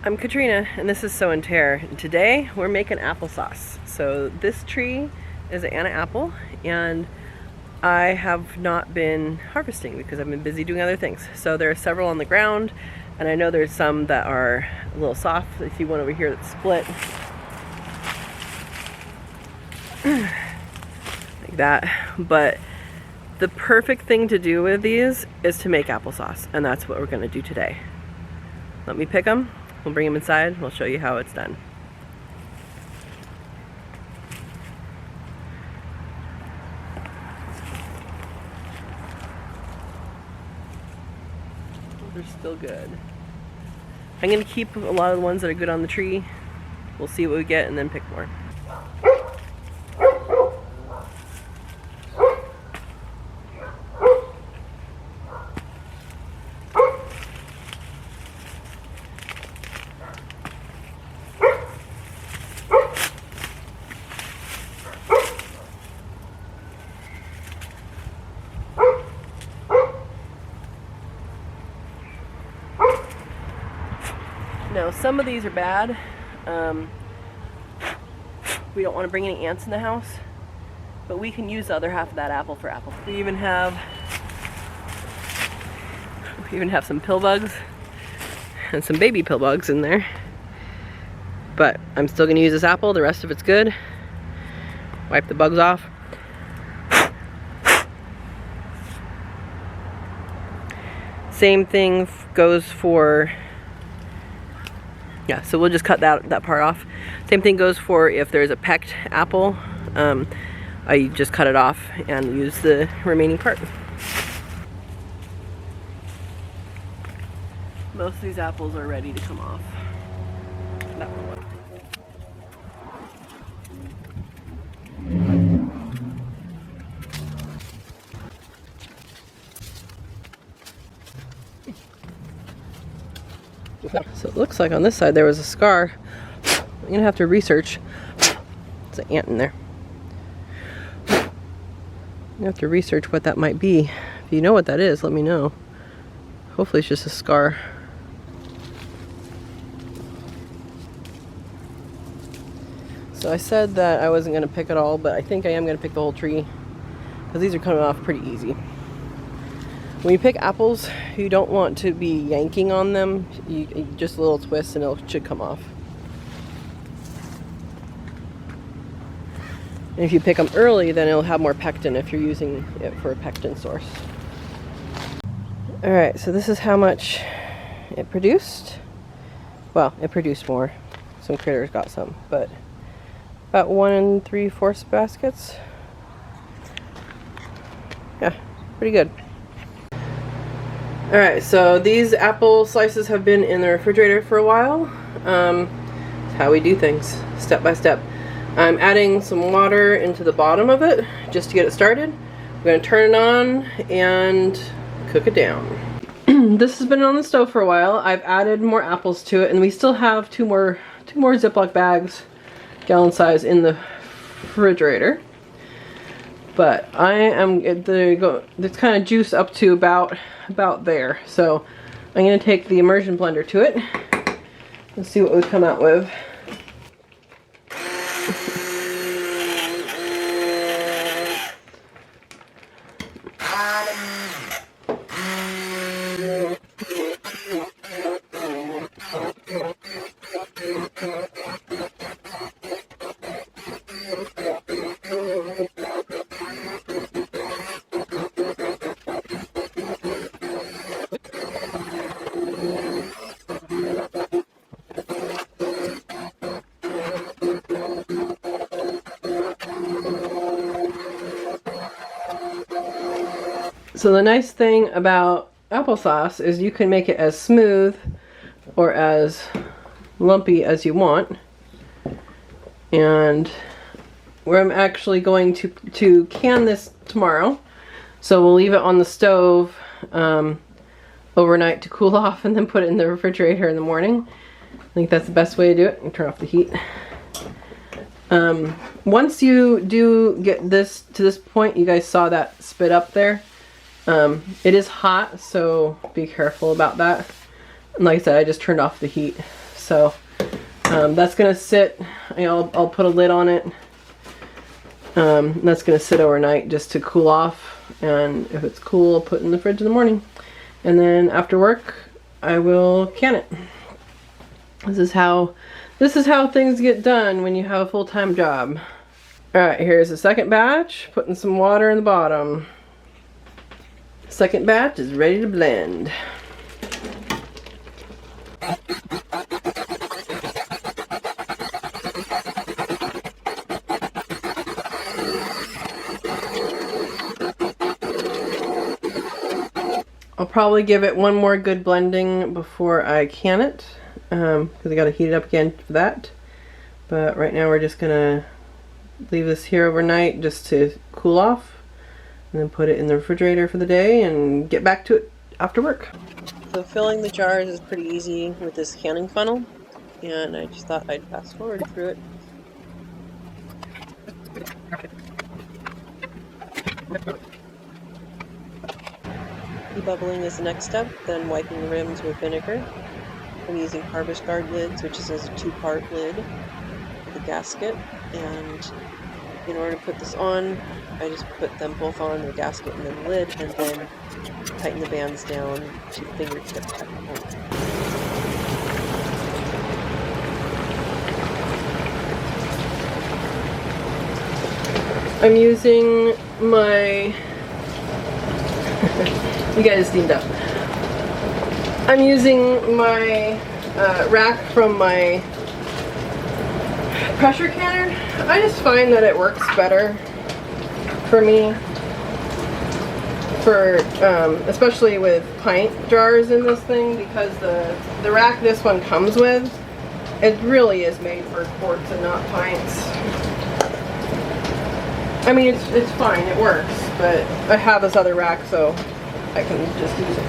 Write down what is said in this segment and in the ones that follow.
I'm Katrina, and this is So and Tare. And today we're making applesauce. So this tree is an Anna apple, and I have not been harvesting because I've been busy doing other things. So there are several on the ground, and I know there's some that are a little soft. I see one over here that's split. Like that. But the perfect thing to do with these is to make applesauce, and that's what we're going to do today. Let me pick them. We'll bring them inside. We'll show you how it's done. They're still good. I'm going to keep a lot of the ones that are good on the tree. We'll see what we get and then pick more. Now, some of these are bad. We don't want to bring any ants in the house, but we can use the other half of that apple for apple. We even have some pill bugs and some baby pill bugs in there. But I'm still going to use this apple. The rest of it's good. Wipe the bugs off. Same thing goes for, yeah, so we'll just cut that part off. Same thing goes for if there's a pecked apple. I just cut it off and use the remaining part. Most of these apples are ready to come off. That one. So it looks like on this side there was a scar. I'm gonna have to research. There's an ant in there. I'm gonna have to research what that might be. If you know what that is, let me know. Hopefully it's just a scar. So I said that I wasn't gonna pick it all, but I think I am gonna pick the whole tree because these are coming off pretty easy. When you pick apples, you don't want to be yanking on them. You just a little twist and it should come off. And if you pick them early, then it'll have more pectin if you're using it for a pectin source. Alright, so this is how much it produced. Well, it produced more. Some critters got some, but about 1 3/4 baskets. Yeah, pretty good. Alright, so these apple slices have been in the refrigerator for a while. It's how we do things, step by step. I'm adding some water into the bottom of it just to get it started. I'm going to turn it on and cook it down. This has been on the stove for a while. I've added more apples to it, and we still have two more Ziploc bags, gallon size, in the refrigerator. But it's kind of juice up to about there. So I'm going to take the immersion blender to it and see what we come out with. So the nice thing about applesauce is you can make it as smooth or as lumpy as you want. And I'm actually going to can this tomorrow. So we'll leave it on the stove overnight to cool off and then put it in the refrigerator in the morning. I think that's the best way to do it. And turn off the heat. Once you do get this to this point, you guys saw that spit up there. It is hot, so be careful about that. And like I said, I just turned off the heat. So that's gonna sit. I'll put a lid on it. That's gonna sit overnight just to cool off, and if it's cool, I'll put it in the fridge in the morning, and then after work I will can it. This is how things get done when you have a full-time job. Alright, here's the second batch, putting some water in the bottom. Second batch is ready to blend. I'll probably give it one more good blending before I can it, because I gotta heat it up again for that. But right now we're just gonna leave this here overnight just to cool off, and then put it in the refrigerator for the day and get back to it after work. So filling the jars is pretty easy with this canning funnel, and I just thought I'd fast forward through it. Debubbling is the next step, then wiping the rims with vinegar. I'm using Harvest Guard lids, which is a 2-part lid with a gasket, and in order to put this on, I just put them both on the gasket and then the lid, and then tighten the bands down to fingertip tight. I'm using my you guys steamed up. I'm using my rack from my pressure canner. I just find that it works better for me, for especially with pint jars in this thing, because the rack this one comes with, it really is made for quarts and not pints. I mean, it's fine, it works, but I have this other rack, so I can just use it.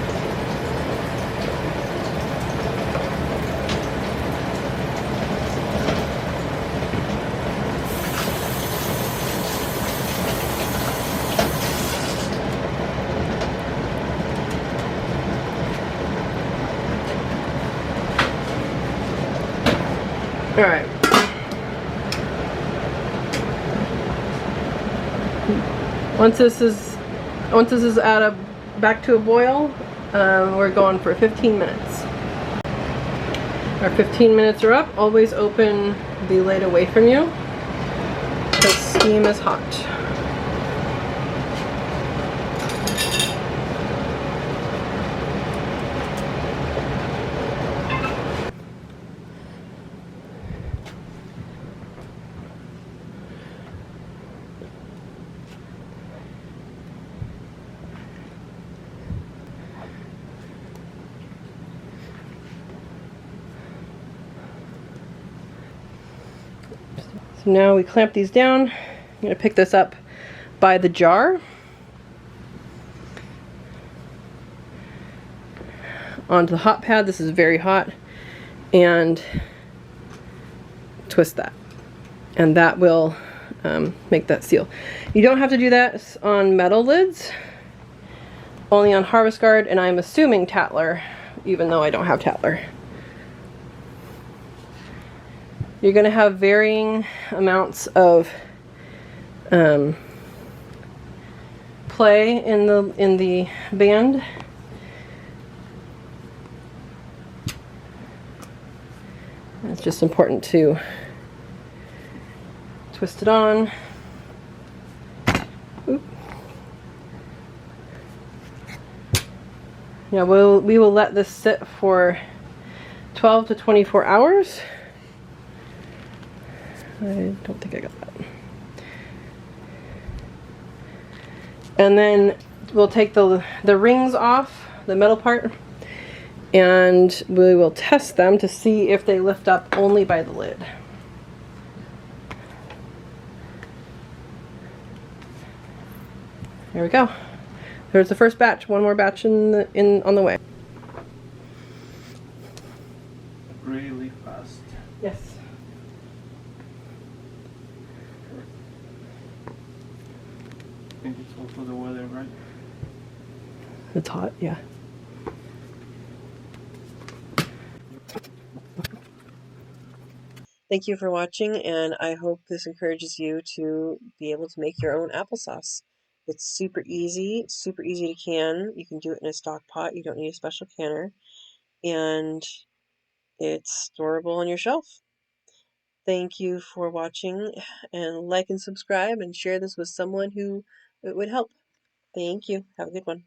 All right. Once this is back to a boil, we're going for 15 minutes. Our 15 minutes are up. Always open the lid away from you, because steam is hot. So now we clamp these down. I'm going to pick this up by the jar onto the hot pad. This is very hot, and twist that, and that will make that seal. You don't have to do that on metal lids, only on Harvest Guard, and I'm assuming Tare, even though I don't have Tare. You're going to have varying amounts of play in the band. It's just important to twist it on. Oop. Yeah, we will let this sit for 12 to 24 hours. I don't think I got that. And then we'll take the rings off, the metal part, and we will test them to see if they lift up only by the lid. There we go. There's the first batch. One more batch on the way. Really fast. Yes. I think it's also the weather, right? It's hot, yeah. Thank you for watching, and I hope this encourages you to be able to make your own applesauce. It's super easy to can. You can do it in a stock pot. You don't need a special canner. And it's storable on your shelf. Thank you for watching, and like and subscribe and share this with someone who it would help. Thank you. Have a good one.